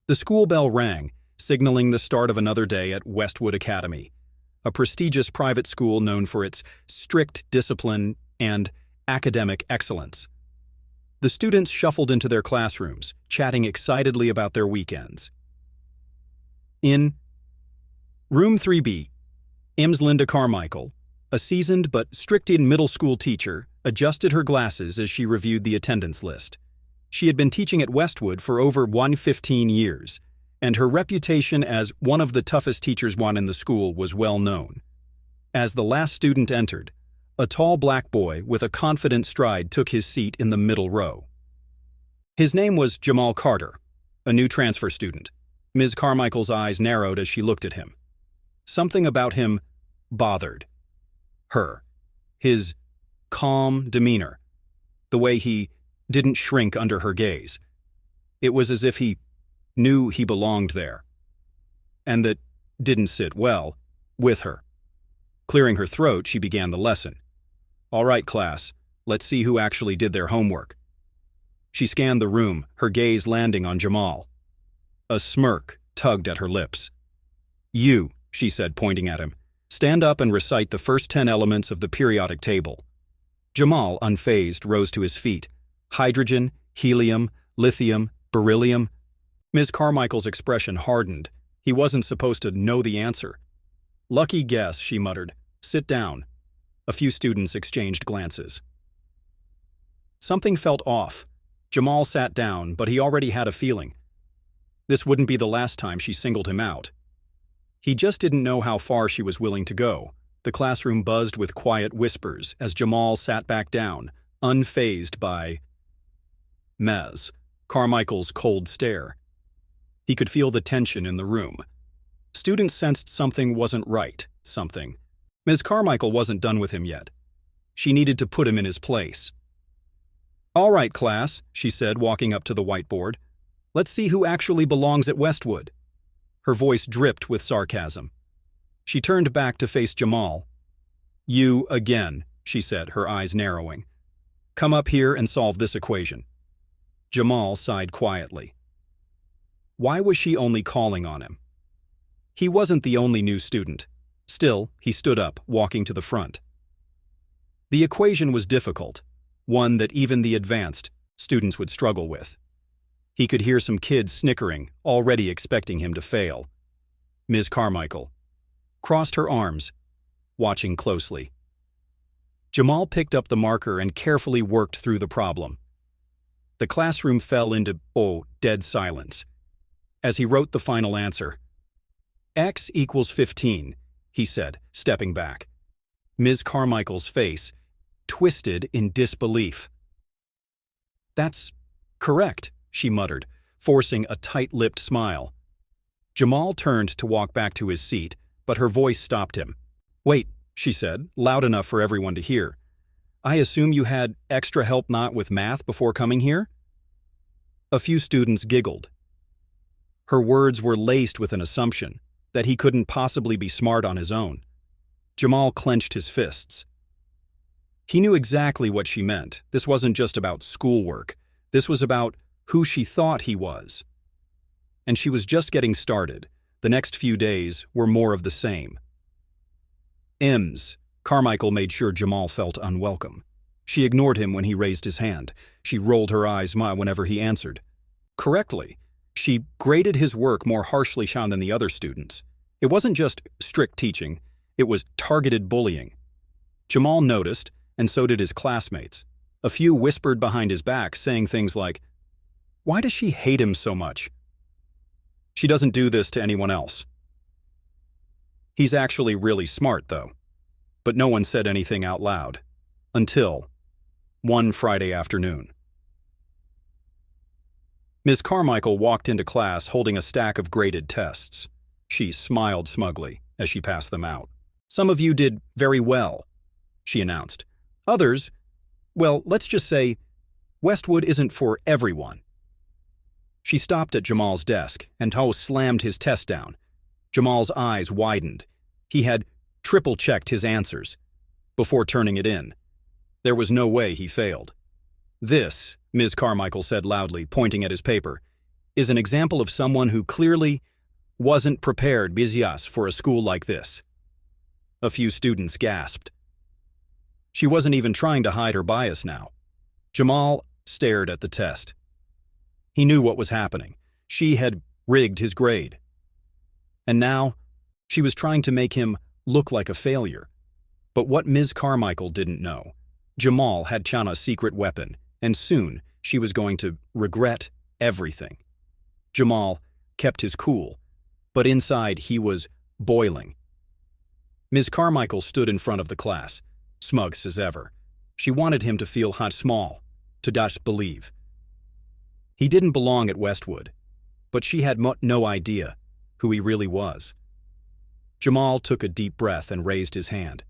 The school bell rang, signaling the start of another day at Westwood Academy, a prestigious private school known for its strict discipline and academic excellence. The students shuffled into their classrooms, chatting excitedly about their weekends. In Room 3B, Ms. Linda Carmichael, a seasoned but strict middle school teacher, adjusted her glasses as she reviewed the attendance list. She had been teaching at Westwood for over 115 years, and her reputation as one of the toughest teachers in the school was well known. As the last student entered, a tall black boy with a confident stride took his seat in the middle row. His name was Jamal Carter, a new transfer student. Ms. Carmichael's eyes narrowed as she looked at him. Something about him bothered her. His calm demeanor, the way he didn't shrink under her gaze. It was as if he knew he belonged there, and that didn't sit well with her. Clearing her throat, she began the lesson. "All right, class, let's see who actually did their homework." She scanned the room, her gaze landing on Jamal. A smirk tugged at her lips. "You," she said, pointing at him, "stand up and recite the first 10 elements of the periodic table." Jamal, unfazed, rose to his feet. Hydrogen, helium, lithium, beryllium. Ms. Carmichael's expression hardened. He wasn't supposed to know the answer. "Lucky guess," she muttered. "Sit down." A few students exchanged glances. Something felt off. Jamal sat down, but he already had a feeling. This wouldn't be the last time she singled him out. He just didn't know how far she was willing to go. The classroom buzzed with quiet whispers as Jamal sat back down, unfazed by Ms. Carmichael's cold stare. He could feel the tension in the room. Students sensed something wasn't right, something. Ms. Carmichael wasn't done with him yet. She needed to put him in his place. "All right, class," she said, walking up to the whiteboard. "Let's see who actually belongs at Westwood." Her voice dripped with sarcasm. She turned back to face Jamal. "You again," she said, her eyes narrowing. "Come up here and solve this equation." Jamal sighed quietly. Why was she only calling on him? He wasn't the only new student. Still, he stood up, walking to the front. The equation was difficult, one that even the advanced students would struggle with. He could hear some kids snickering, already expecting him to fail. Ms. Carmichael crossed her arms, watching closely. Jamal picked up the marker and carefully worked through the problem. The classroom fell into, dead silence. As he wrote the final answer, "X equals 15, he said, stepping back. Ms. Carmichael's face twisted in disbelief. "That's correct," she muttered, forcing a tight-lipped smile. Jamal turned to walk back to his seat, but her voice stopped him. "Wait," she said, loud enough for everyone to hear. "I assume you had extra help not with math before coming here?" A few students giggled. Her words were laced with an assumption that he couldn't possibly be smart on his own. Jamal clenched his fists. He knew exactly what she meant. This wasn't just about schoolwork. This was about who she thought he was. And she was just getting started. The next few days were more of the same. Carmichael made sure Jamal felt unwelcome. She ignored him when he raised his hand. She rolled her eyes whenever he answered correctly. She graded his work more harshly than the other students. It wasn't just strict teaching, it was targeted bullying. Jamal noticed, and so did his classmates. A few whispered behind his back, saying things like, "Why does she hate him so much? She doesn't do this to anyone else." He's actually really smart, though. But no one said anything out loud. Until one Friday afternoon. Ms. Carmichael walked into class holding a stack of graded tests. She smiled smugly as she passed them out. "Some of you did very well," she announced. "Others, well, let's just say, Westwood isn't for everyone." She stopped at Jamal's desk, and Toe slammed his test down. Jamal's eyes widened. He had triple-checked his answers before turning it in. There was no way he failed. "This," Ms. Carmichael said loudly, pointing at his paper, is an example of someone who clearly wasn't prepared for a school like this. A few students gasped. She wasn't even trying to hide her bias now. Jamal stared at the test. He knew what was happening. She had rigged his grade. And now, she was trying to make him look like a failure. But what Ms. Carmichael didn't know, Jamal had Chana's secret weapon, and soon she was going to regret everything. Jamal kept his cool, but inside he was boiling. Ms. Carmichael stood in front of the class, smug as ever. She wanted him to feel small, to disbelieve. He didn't belong at Westwood, but she had no idea who he really was. Jamal took a deep breath and raised his hand.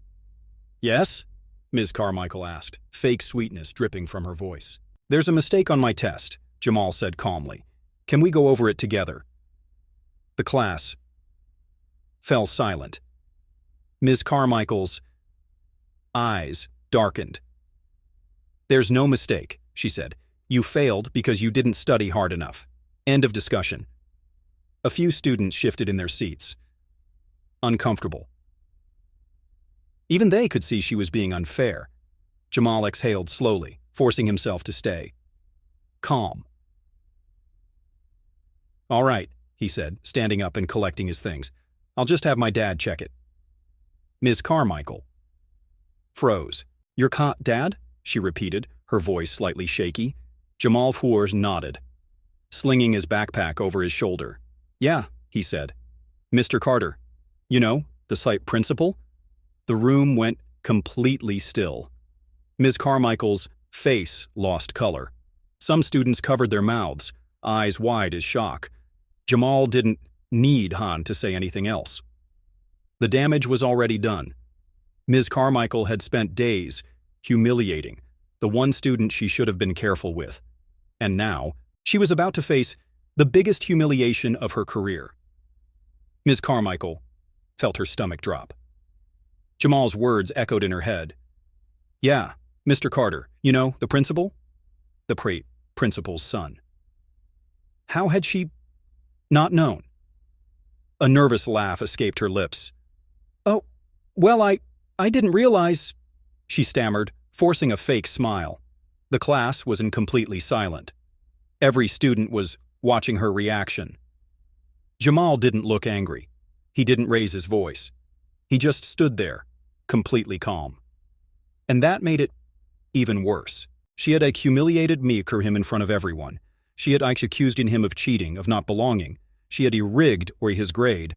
"Yes?" Ms. Carmichael asked, fake sweetness dripping from her voice. "There's a mistake on my test," Jamal said calmly. "Can we go over it together?" The class fell silent. Ms. Carmichael's eyes darkened. "There's no mistake," she said. "You failed because you didn't study hard enough. End of discussion." A few students shifted in their seats, uncomfortable. Even they could see she was being unfair. Jamal exhaled slowly, forcing himself to stay calm. "All right," he said, standing up and collecting his things. "I'll just have my dad check it." Ms. Carmichael froze. "Your dad?" she repeated, her voice slightly shaky. Jamal Quires nodded, slinging his backpack over his shoulder. "Yeah," he said. "Mr. Carter, you know, the site principal?" The room went completely still. Ms. Carmichael's face lost color. Some students covered their mouths, eyes wide as shock. Jamal didn't need Han to say anything else. The damage was already done. Ms. Carmichael had spent days humiliating the one student she should have been careful with. And now, she was about to face the biggest humiliation of her career. Ms. Carmichael felt her stomach drop. Jamal's words echoed in her head. "Yeah, Mr. Carter, you know, the principal?" The principal's son. How had she not known? A nervous laugh escaped her lips. "Oh, well, I didn't realize," she stammered, forcing a fake smile. The class was completely silent. Every student was watching her reaction. Jamal didn't look angry. He didn't raise his voice. He just stood there, completely calm. And that made it even worse. She had humiliated him in front of everyone. She had accused him of cheating, of not belonging. She had rigged his grade.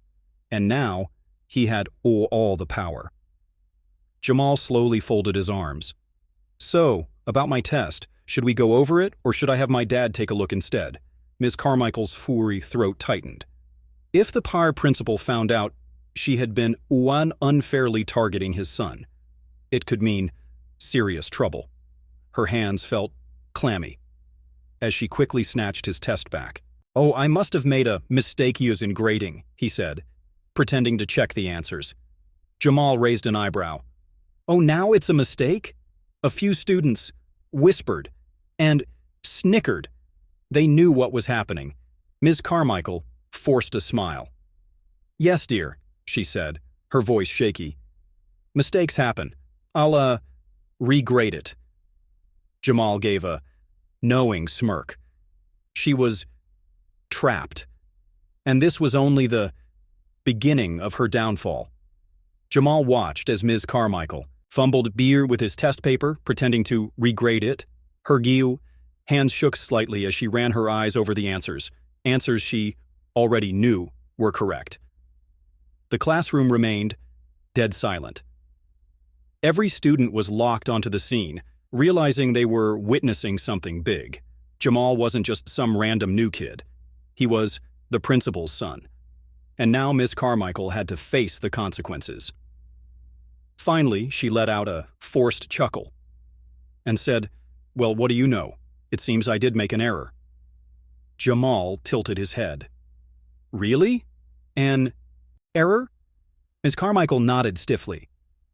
And now, he had all the power. Jamal slowly folded his arms. "So, about my test, should we go over it, or should I have my dad take a look instead?" Ms. Carmichael's furry throat tightened. If the principal found out she had been unfairly targeting his son, it could mean serious trouble. Her hands felt clammy as she quickly snatched his test back. "Oh, I must have made a mistake using grading," he said, pretending to check the answers. Jamal raised an eyebrow. "Oh, now it's a mistake?" A few students whispered and snickered. They knew what was happening. Ms. Carmichael forced a smile. "Yes, dear," she said, her voice shaky. "Mistakes happen. I'll, regrade it." Jamal gave a knowing smirk. She was trapped. And this was only the beginning of her downfall. Jamal watched as Ms. Carmichael fumbled beer with his test paper, pretending to regrade it. Her hands shook slightly as she ran her eyes over the answers she already knew were correct. The classroom remained dead silent. Every student was locked onto the scene, realizing they were witnessing something big. Jamal wasn't just some random new kid. He was the principal's son. And now Miss Carmichael had to face the consequences. Finally, she let out a forced chuckle and said, "Well, what do you know? It seems I did make an error." Jamal tilted his head. "Really? An error?" Miss Carmichael nodded stiffly.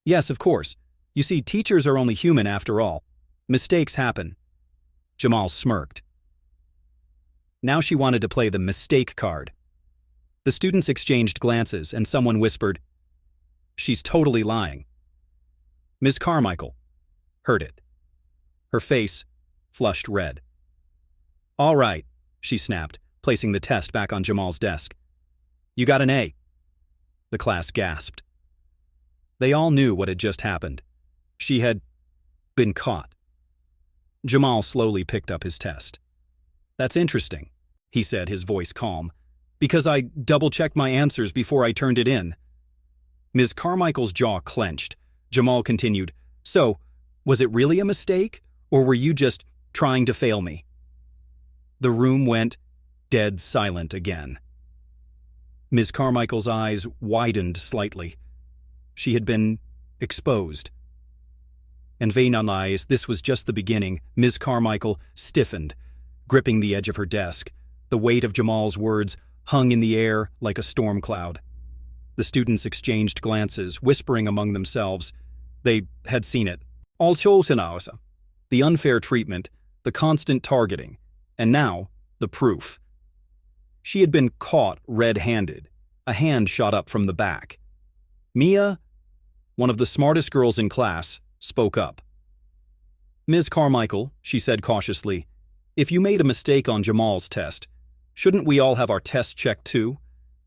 "Yes, of course. You see, teachers are only human after all. Mistakes happen." Jamal smirked. Now she wanted to play the mistake card. The students exchanged glances, and someone whispered, "She's totally lying." Ms. Carmichael heard it. Her face flushed red. "All right," she snapped, placing the test back on Jamal's desk. "You got an A." The class gasped. They all knew what had just happened. She had been caught. Jamal slowly picked up his test. "That's interesting," he said, his voice calm, "because I double-checked my answers before I turned it in." Ms. Carmichael's jaw clenched. Jamal continued, "So, was it really a mistake, or were you just trying to fail me?" The room went dead silent again. Ms. Carmichael's eyes widened slightly. She had been exposed. And Vainalais, this was just the beginning. Ms. Carmichael stiffened, gripping the edge of her desk. The weight of Jamal's words hung in the air like a storm cloud. The students exchanged glances, whispering among themselves. They had seen it. All chosenausa. The unfair treatment, the constant targeting, and now the proof. She had been caught red-handed. A hand shot up from the back. Mia, one of the smartest girls in class, spoke up. "Ms. Carmichael," she said cautiously, "if you made a mistake on Jamal's test, shouldn't we all have our tests checked too?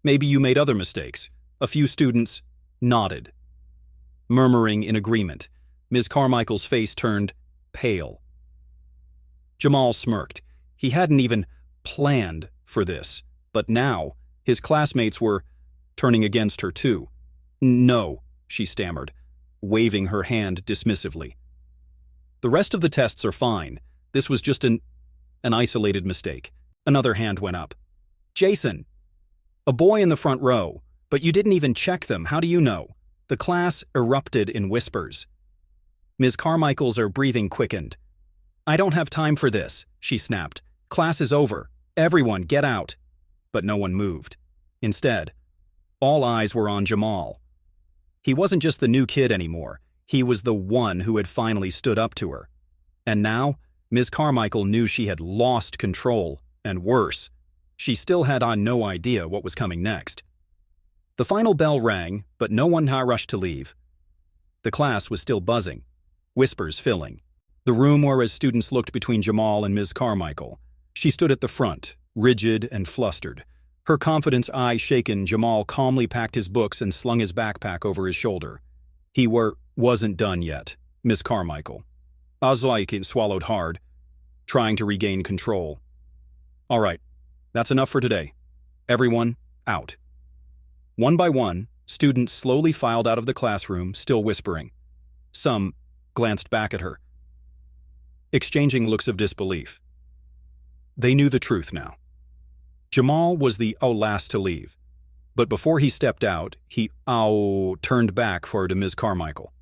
Maybe you made other mistakes." A few students nodded. Murmuring in agreement, Ms. Carmichael's face turned pale. Jamal smirked. He hadn't even planned for this, but now his classmates were turning against her too. "No," she stammered, waving her hand dismissively. "The rest of the tests are fine. This was just an isolated mistake." Another hand went up. "Jason, a boy in the front row, but you didn't even check them. How do you know?" The class erupted in whispers. Ms. Carmichael's breathing quickened. "I don't have time for this," she snapped. "Class is over. Everyone, get out." But no one moved. Instead, all eyes were on Jamal. He wasn't just the new kid anymore. He was the one who had finally stood up to her. And now, Ms. Carmichael knew she had lost control, and worse, she still had no idea what was coming next. The final bell rang, but no one rushed to leave. The class was still buzzing, whispers filling. The room whereas students looked between Jamal and Ms. Carmichael. She stood at the front, rigid and flustered. Her confidence eye shaken, Jamal calmly packed his books and slung his backpack over his shoulder. He wasn't done yet, Miss Carmichael. Ozlaiki swallowed hard, trying to regain control. "All right, that's enough for today. Everyone, out." One by one, students slowly filed out of the classroom, still whispering. Some glanced back at her, exchanging looks of disbelief. They knew the truth now. Jamal was the last to leave, but before he stepped out, he turned back to Ms. Carmichael.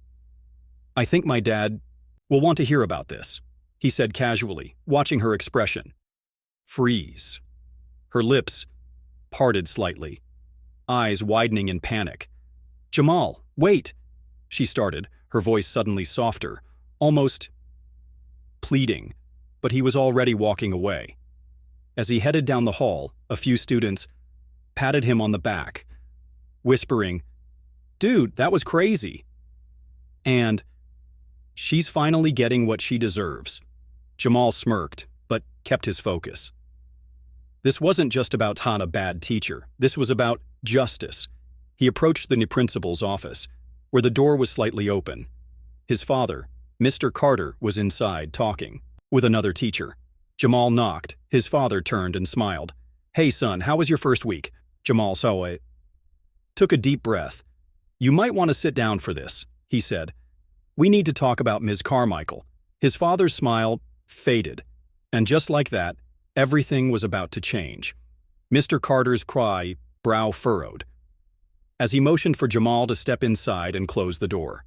"I think my dad will want to hear about this," he said casually, watching her expression. Freeze. Her lips parted slightly, eyes widening in panic. "Jamal, wait," she started, her voice suddenly softer, almost pleading, but he was already walking away. As he headed down the hall, a few students patted him on the back, whispering, "Dude, that was crazy." And, "She's finally getting what she deserves." Jamal smirked, but kept his focus. This wasn't just about Tana, bad teacher. This was about justice. He approached the principal's office, where the door was slightly open. His father, Mr. Carter, was inside talking with another teacher. Jamal knocked. His father turned and smiled. "Hey, son, how was your first week?" Jamal saw it. Took a deep breath. "You might want to sit down for this," he said. "We need to talk about Ms. Carmichael." His father's smile faded, and just like that, everything was about to change. Mr. Carter's brow furrowed, as he motioned for Jamal to step inside and close the door.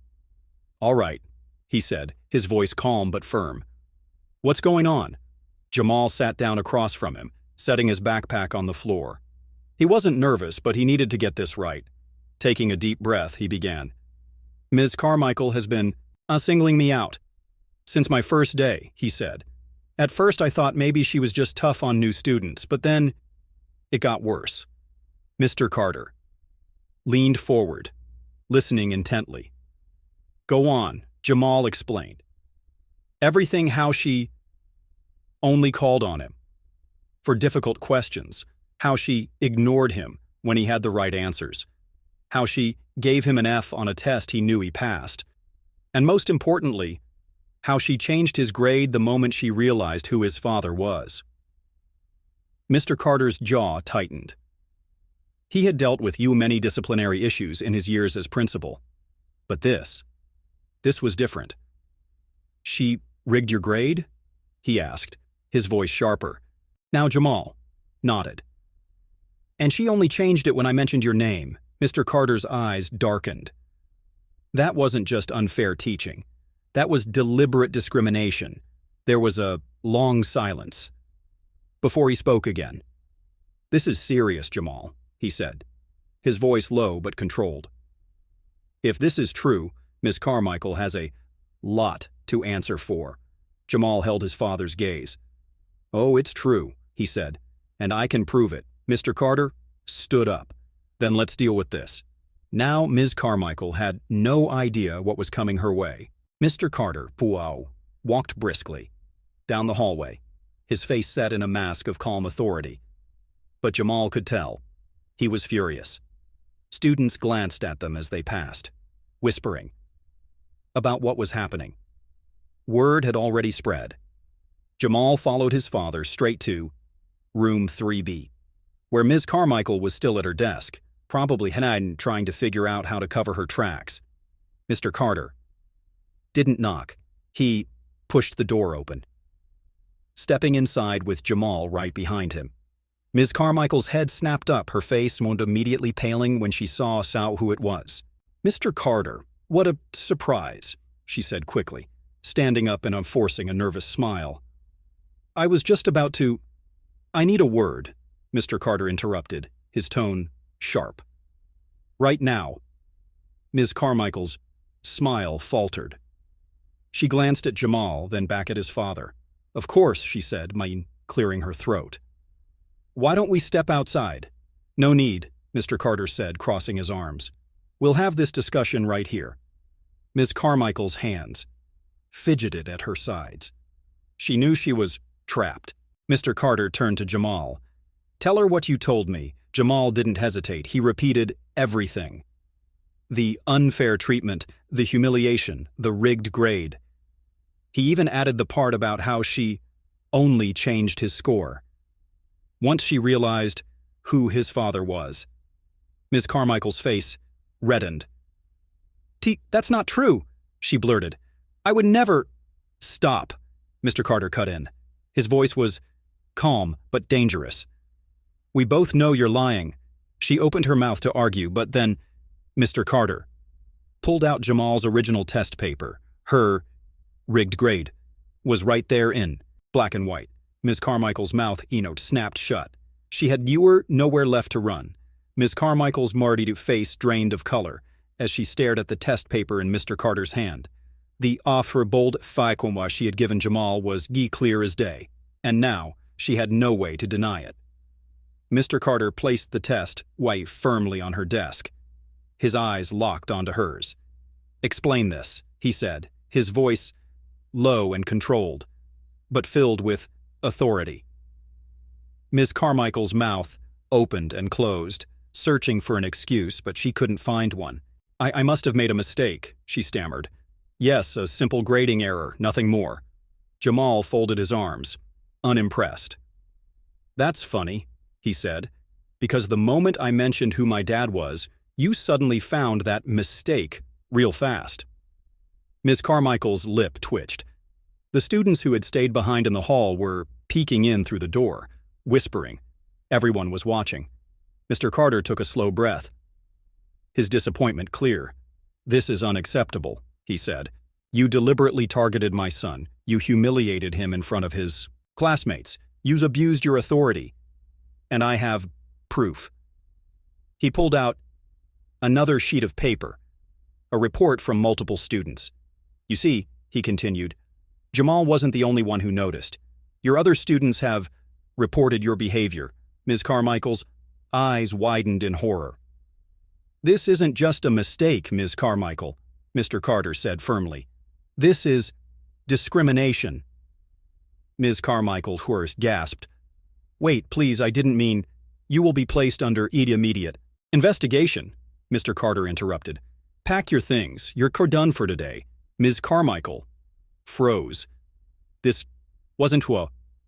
"All right," he said, his voice calm but firm. "What's going on?" Jamal sat down across from him, setting his backpack on the floor. He wasn't nervous, but he needed to get this right. Taking a deep breath, he began. "Ms. Carmichael has been singling me out since my first day," he said. At first I thought maybe she was just tough on new students, but then it got worse. Mr. Carter leaned forward, listening intently. Go on, Jamal explained. Everything how she only called on him for difficult questions, how she ignored him when he had the right answers, how she gave him an F on a test he knew he passed, and most importantly, how she changed his grade the moment she realized who his father was. Mr. Carter's jaw tightened. He had dealt with many disciplinary issues in his years as principal, but this was different. She rigged your grade? He asked, his voice sharper. Now Jamal nodded. And she only changed it when I mentioned your name. Mr. Carter's eyes darkened. That wasn't just unfair teaching. That was deliberate discrimination. There was a long silence before he spoke again. This is serious, Jamal, he said, his voice low but controlled. If this is true, Miss Carmichael has a lot to answer for. Jamal held his father's gaze. Oh, it's true, he said, and I can prove it. Mr. Carter stood up. Then let's deal with this. Now Ms. Carmichael had no idea what was coming her way. Mr. Carter, walked briskly down the hallway, his face set in a mask of calm authority. But Jamal could tell. He was furious. Students glanced at them as they passed, whispering about what was happening. Word had already spread. Jamal followed his father straight to room 3B, where Ms. Carmichael was still at her desk, probably trying to figure out how to cover her tracks. Mr. Carter didn't knock. He pushed the door open, stepping inside with Jamal right behind him. Ms. Carmichael's head snapped up, her face immediately paling when she saw who it was. Mr. Carter, what a surprise, she said quickly, standing up and forcing a nervous smile. I was just about to— I need a word, Mr. Carter interrupted, his tone sharp. Right now. Ms. Carmichael's smile faltered. She glanced at Jamal, then back at his father. Of course, she said, clearing her throat. Why don't we step outside? No need, Mr. Carter said, crossing his arms. We'll have this discussion right here. Ms. Carmichael's hands fidgeted at her sides. She knew she was trapped. Mr. Carter turned to Jamal. Tell her what you told me. Jamal didn't hesitate. He repeated everything. The unfair treatment, the humiliation, the rigged grade. He even added the part about how she only changed his score once she realized who his father was. Ms. Carmichael's face reddened. That's not true, she blurted. I would never— Stop, Mr. Carter cut in. His voice was calm but dangerous. We both know you're lying. She opened her mouth to argue, but then Mr. Carter pulled out Jamal's original test paper. Her rigged grade was right there in black and white. Ms. Carmichael's mouth snapped shut. She had nowhere left to run. Ms. Carmichael's martyred face drained of color as she stared at the test paper in Mr. Carter's hand. The offer bold faikoma she had given Jamal was clear as day, and now she had no way to deny it. Mr. Carter placed the test firmly on her desk. His eyes locked onto hers. Explain this, he said, his voice low and controlled, but filled with authority. Ms. Carmichael's mouth opened and closed, searching for an excuse, but she couldn't find one. I must have made a mistake, she stammered. Yes, a simple grading error, nothing more. Jamal folded his arms, unimpressed. That's funny, he said, because the moment I mentioned who my dad was, you suddenly found that mistake real fast. Ms. Carmichael's lip twitched. The students who had stayed behind in the hall were peeking in through the door, whispering. Everyone was watching. Mr. Carter took a slow breath, his disappointment clear. This is unacceptable, he said. You deliberately targeted my son. You humiliated him in front of his classmates. You abused your authority. And I have proof. He pulled out another sheet of paper, a report from multiple students. You see, he continued, Jamal wasn't the only one who noticed. Your other students have reported your behavior. Ms. Carmichael's eyes widened in horror. This isn't just a mistake, Ms. Carmichael, Mr. Carter said firmly. This is discrimination. Ms. Carmichael Hurst gasped. Wait, please, I didn't mean. You will be placed under immediate investigation, Mr. Carter interrupted. Pack your things. You're done for today. Ms. Carmichael froze. This wasn't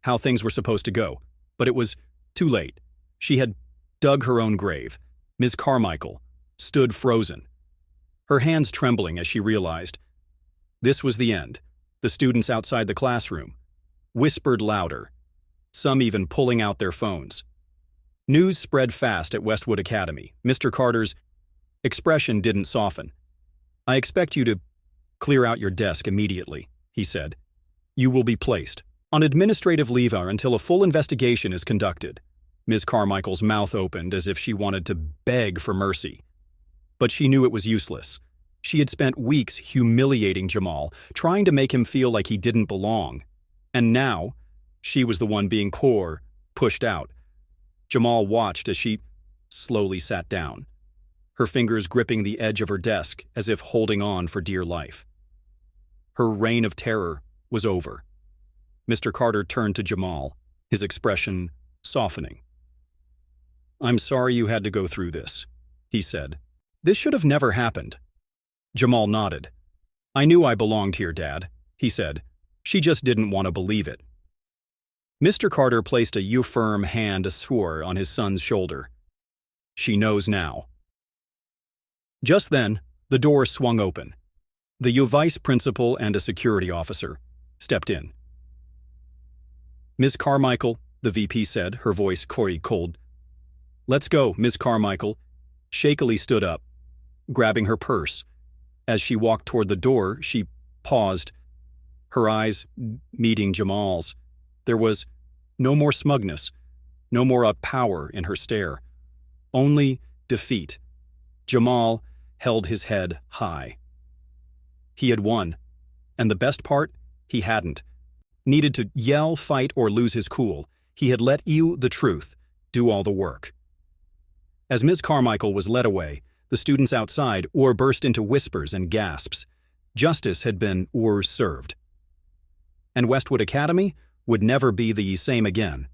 how things were supposed to go, but it was too late. She had dug her own grave. Ms. Carmichael stood frozen, her hands trembling as she realized this was the end. The students outside the classroom whispered louder, some even pulling out their phones. News spread fast at Westwood Academy. Mr. Carter's expression didn't soften. I expect you to clear out your desk immediately, he said. You will be placed on administrative leave until a full investigation is conducted. Ms. Carmichael's mouth opened as if she wanted to beg for mercy. But she knew it was useless. She had spent weeks humiliating Jamal, trying to make him feel like he didn't belong. And now, she was the one being pushed out. Jamal watched as she slowly sat down, her fingers gripping the edge of her desk as if holding on for dear life. Her reign of terror was over. Mr. Carter turned to Jamal, his expression softening. I'm sorry you had to go through this, he said. This should have never happened. Jamal nodded. I knew I belonged here, Dad, he said. She just didn't want to believe it. Mr. Carter placed a firm hand on his son's shoulder. She knows now. Just then, the door swung open. The vice principal and a security officer stepped in. Ms. Carmichael, the VP said, her voice cold. Let's go, Ms. Carmichael shakily stood up, grabbing her purse. As she walked toward the door, she paused, her eyes meeting Jamal's. There was no more smugness, no more power in her stare, only defeat. Jamal held his head high. He had won, and the best part, he hadn't needed to yell, fight, or lose his cool. He had let the truth, do all the work. As Ms. Carmichael was led away, the students outside burst into whispers and gasps. Justice had been served. And Westwood Academy would never be the same again.